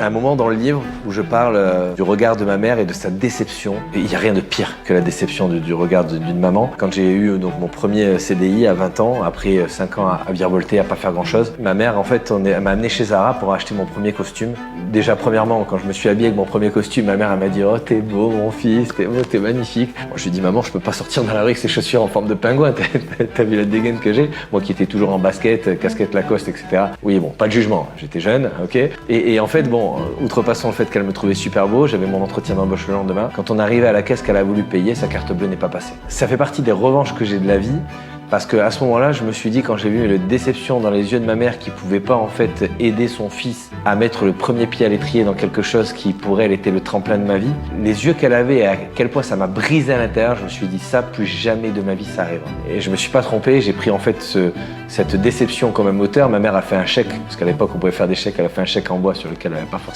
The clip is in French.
Un moment dans le livre où je parle du regard de ma mère et de sa déception. Et il n'y a rien de pire que la déception du regard d'une maman. Quand j'ai eu donc mon premier CDI à 20 ans, après 5 ans à virevolter, à pas faire grand chose, ma mère en fait elle m'a amené chez Zara pour acheter mon premier costume. Déjà premièrement, quand je me suis habillé avec mon premier costume, ma mère elle m'a dit « Oh t'es beau mon fils, t'es beau, t'es magnifique ». Moi je lui ai dit « Maman, je peux pas sortir dans la rue avec ces chaussures en forme de pingouin, t'as vu la dégaine que j'ai ?» Moi qui étais toujours en basket, casquette Lacoste, etc. Oui bon, pas de jugement, j'étais jeune, ok. Et en fait bon, outrepassant le fait qu'elle me trouvait super beau, j'avais mon entretien d'embauche le lendemain. Quand on arrivait à la caisse qu'elle a voulu payer, sa carte bleue n'est pas passée. Ça fait partie des revanches que j'ai de la vie. Parce qu'à ce moment-là, je me suis dit, quand j'ai vu la déception dans les yeux de ma mère qui pouvait pas en fait aider son fils à mettre le premier pied à l'étrier dans quelque chose qui pour elle était le tremplin de ma vie, les yeux qu'elle avait et à quel point ça m'a brisé à l'intérieur, je me suis dit ça, plus jamais de ma vie ça arrivera. Et je me suis pas trompé, j'ai pris en fait cette déception comme un moteur. Ma mère a fait un chèque, parce qu'à l'époque on pouvait faire des chèques, elle a fait un chèque en bois sur lequel elle n'avait pas forcément